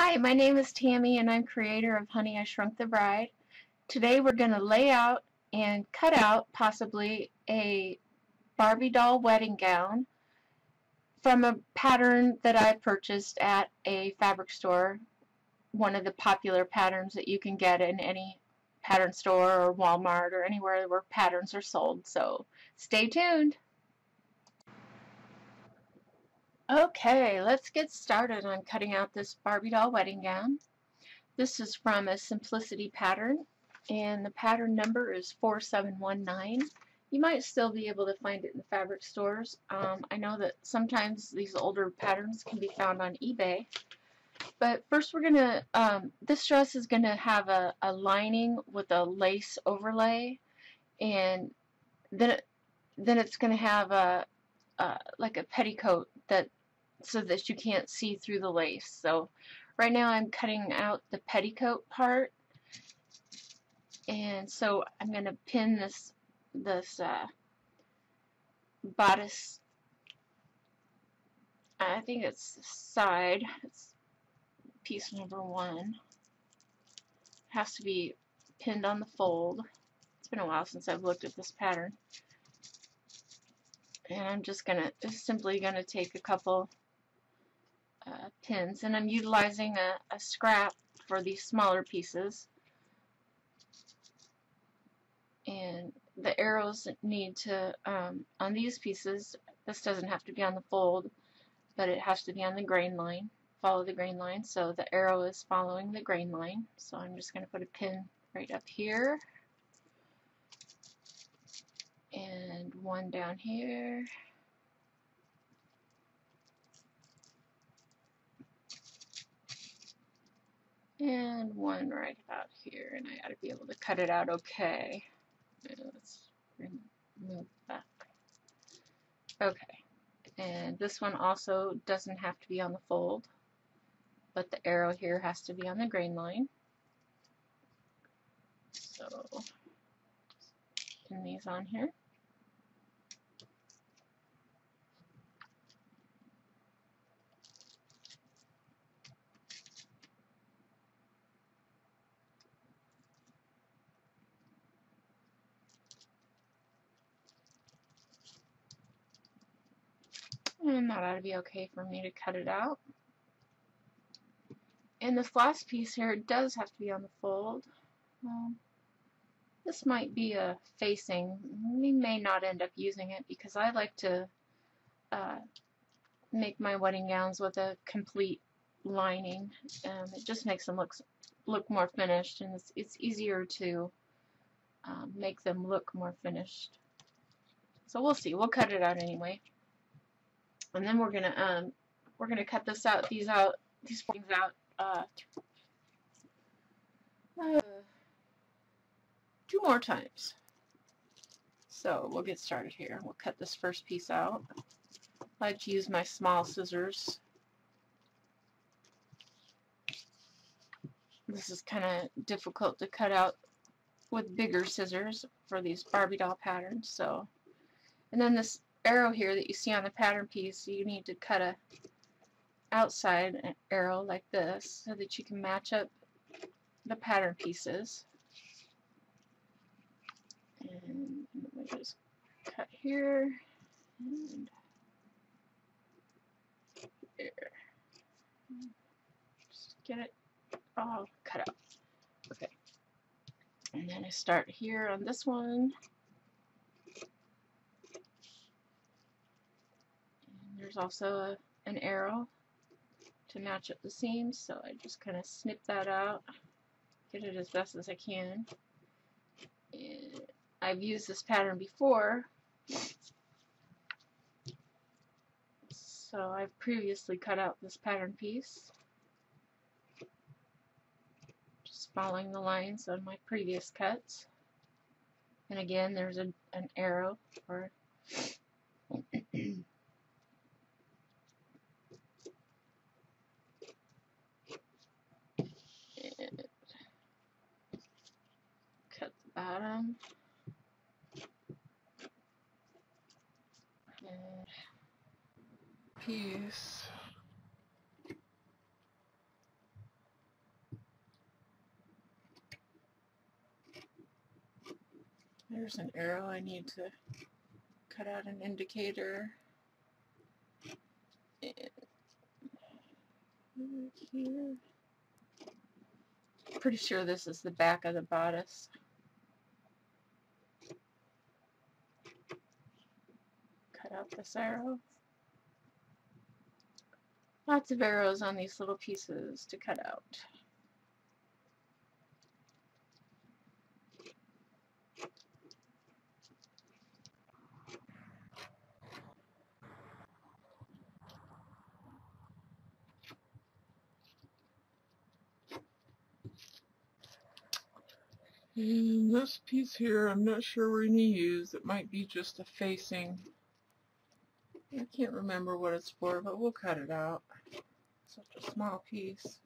Hi, my name is Tammy and I'm creator of Honey, I Shrunk the Bride. Today we're going to lay out and cut out possibly a Barbie doll wedding gown from a pattern that I purchased at a fabric store, one of the popular patterns that you can get in any pattern store or Walmart or anywhere where patterns are sold. So stay tuned. Okay, let's get started on cutting out this Barbie doll wedding gown. This is from a Simplicity pattern, and the pattern number is 4719. You might still be able to find it in fabric stores. I know that sometimes these older patterns can be found on eBay. But first we're going to, this dress is going to have a lining with a lace overlay, and then it's going to have like a petticoat so that you can't see through the lace. So right now I'm cutting out the petticoat part, and so I'm going to pin this bodice. I think it's the side. It's piece number 1. It has to be pinned on the fold. It's been a while since I've looked at this pattern, and I'm just simply gonna take a couple pins, and I'm utilizing a scrap for these smaller pieces. And the arrows need to, on these pieces, this doesn't have to be on the fold, but it has to be on the grain line. Follow the grain line, so the arrow is following the grain line. So I'm just going to put a pin right up here, and one down here, and one right about here, and I ought to be able to cut it out okay. Let's remove that. Okay, and this one also doesn't have to be on the fold, but the arrow here has to be on the grain line. So just pin these on here. And that ought to be okay for me to cut it out. And this last piece here does have to be on the fold. This might be a facing. We may not end up using it because I like to make my wedding gowns with a complete lining. It just makes them look more finished, and it's easier to make them look more finished. So we'll see. We'll cut it out anyway. And then we're gonna cut these things out 2 more times. So we'll get started here. We'll cut this first piece out. I like to use my small scissors. This is kind of difficult to cut out with bigger scissors for these Barbie doll patterns. So, and then this arrow here that you see on the pattern piece, you need to cut a outside arrow like this so that you can match up the pattern pieces. And let me just cut here and there. Just get it all cut out. Okay. And then I start here on this one. And there's also an arrow to match up the seams, so I just kind of snip that out, get it as best as I can. And I've used this pattern before, so I've previously cut out this pattern piece, just following the lines on my previous cuts. And again, there's an arrow for and cut the bottom. And piece. There's an arrow. I need to cut out an indicator. And right here. Pretty sure this is the back of the bodice. Cut out this arrow. Lots of arrows on these little pieces to cut out. And this piece here, I'm not sure we're going to use. It might be just a facing. I can't remember what it's for, but we'll cut it out. Such a small piece.